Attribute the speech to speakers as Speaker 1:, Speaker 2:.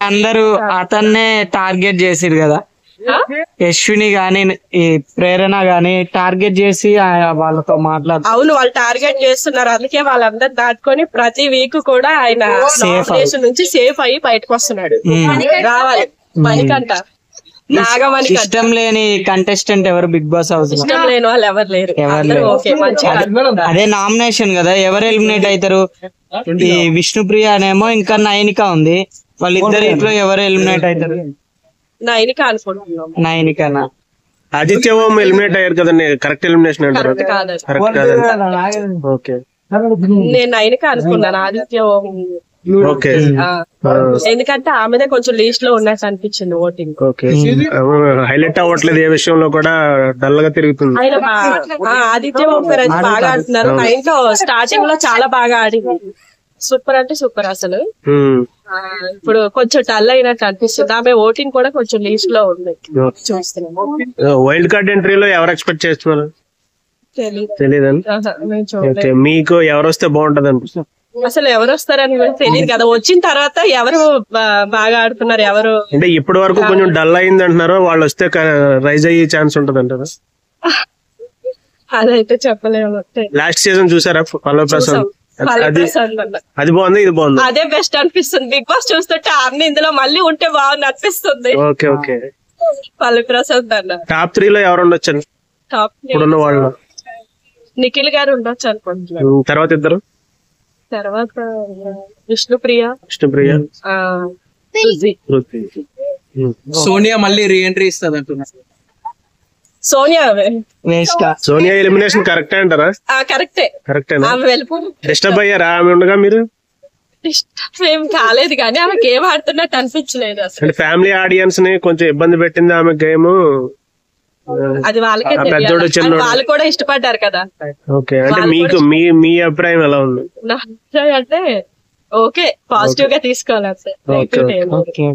Speaker 1: అందరూ అతన్నే టార్గెట్ చేసిరు కదా, యశ్విని గాని ఈ ప్రేరణ గాని టార్గెట్ చేసి వాళ్ళతో మాట్లాడుతూ.
Speaker 2: అవును, వాళ్ళు టార్గెట్ చేస్తున్నారు, అందుకే వాళ్ళందరు దాటుకొని ప్రతి వీక్ కూడా ఆయన నామినేషన్ నుంచి సేఫ్ అయ్యి బయటకు వస్తున్నాడు. రావాలి మణికంఠ, నాగమణి.
Speaker 1: ఇష్టం లేని కంటెస్టెంట్ ఎవరు బిగ్ బాస్ హౌస్?
Speaker 2: ఇష్టం లేని వాళ్ళు ఎవరు లేరు.
Speaker 1: అదే నామినేషన్ కదా, ఎవరు ఎలిమినేట్ అవుతారు? ఈ విష్ణుప్రియ అనేమో ఇంకా నయనిక ఉంది, వాళ్ళిద్దరిలో ఎవరు ఎలిమినేట్ అవుతారు?
Speaker 2: నయనిక అనుకుంటున్నాం.
Speaker 1: నయనికనా?
Speaker 3: ఆదిత్య ఓం ఎలిమినేట్ అయ్యారు కదండి, కరెక్ట్ ఎలిమినేషన్ అంటారు? కరెక్ట్ కాదండి. ఓకే,
Speaker 2: నేను నయనిక అనుకున్నాను, ఆదిత్య ఓం.
Speaker 3: ఓకే,
Speaker 2: ఎందుకంటే ఆమెదే కొంచెం లీస్ట్ లో ఉన్నట్టు అనిపించింది ఓటింగ్.
Speaker 3: ఓకే, హైలైట్ అవ్వట్లేదు ఏ విషయంలో కూడా, డల్ గా తిరుగుతుంది.
Speaker 2: ఆదిత్య ఓం బాగా ఆడుతున్నారు. నైన్లో స్టార్టింగ్ లో చాలా బాగా ఆడింది, సూపర్ అంటే సూపర్ అసలు. ఇప్పుడు కొంచెం డల్ అయినట్టు అనిపిస్తుంది. ఆమె ఓటింగ్ కూడా కొంచెం లీస్ట్ లో ఉంది.
Speaker 3: వైల్డ్ కార్డ్ ఎంట్రీలో ఎవరు ఎక్స్పెక్ట్ చేస్తున్నారు? తెలీదండి. మీకు ఎవరు వస్తే బాగుంటది అనిపిస్తుంది?
Speaker 2: అసలు ఎవరు వస్తారని తెలియదు కదా, వచ్చిన తర్వాత ఎవరు బాగా ఆడుతున్నారు, ఎవరు
Speaker 3: అంటే ఇప్పటి వరకు కొంచెం డల్ అయింది అంటున్నారు, వాళ్ళు వస్తే రైజ్ అయ్యే ఛాన్స్ ఉంటది అంటారా?
Speaker 2: అదైతే చెప్పలేము.
Speaker 3: లాస్ట్ సీజన్ చూసారా పల్లవి ప్రసాద్? అది బాగుంది, ఇది బాగుంది,
Speaker 2: అదే బెస్ట్ అనిపిస్తుంది. బిగ్ బాస్ చూస్తుంటే అన్ని ఇందులో మళ్ళీ ఉంటే బాగుంది అనిపిస్తుంది.
Speaker 3: ఓకే ఓకే,
Speaker 2: పల్లవి ప్రసాద్ అన్న.
Speaker 3: టాప్ 3 లో ఎవరు ఉండొచ్చు
Speaker 2: టాప్
Speaker 3: ఇప్పుడున్న వాళ్ళు?
Speaker 2: నిఖిల్ గారు ఉండొచ్చు అనుకుంటున్నాను.
Speaker 3: తర్వాత ఇద్దరు,
Speaker 2: తర్వాత విష్ణుప్రియ.
Speaker 1: సోనియా మళ్ళీ రీ ఎంట్రీ ఇస్తుంది అంటున్నారు.
Speaker 3: సోనియా ఎలిమినేషన్ కరెక్టే అంటారా?
Speaker 2: కరెక్టే.
Speaker 3: కరెక్టేనా? డిస్టర్బ్ అయ్యారా ఆమె ఉండగా మీరు?
Speaker 2: డిస్టర్బ్ ఏం కాలేదు, కానీ ఆమె గేమ్ ఆడుతున్నట్టు అనిపించలేదు అసలు.
Speaker 3: ఫ్యామిలీ ఆడియన్స్ ని కొంచెం ఇబ్బంది పెట్టింది ఆమె గేమ్.
Speaker 2: అది వాళ్ళకే తెలియాలి, వాళ్ళు కూడా ఇష్టపడ్డారు కదా.
Speaker 3: ఓకే, అంటే మీకు మీ అభిప్రాయం ఎలా ఉంది?
Speaker 2: నా అభిప్రాయం అంటే ఓకే, పాజిటివ్ గా తీసుకోవాలి.
Speaker 1: ఓకే.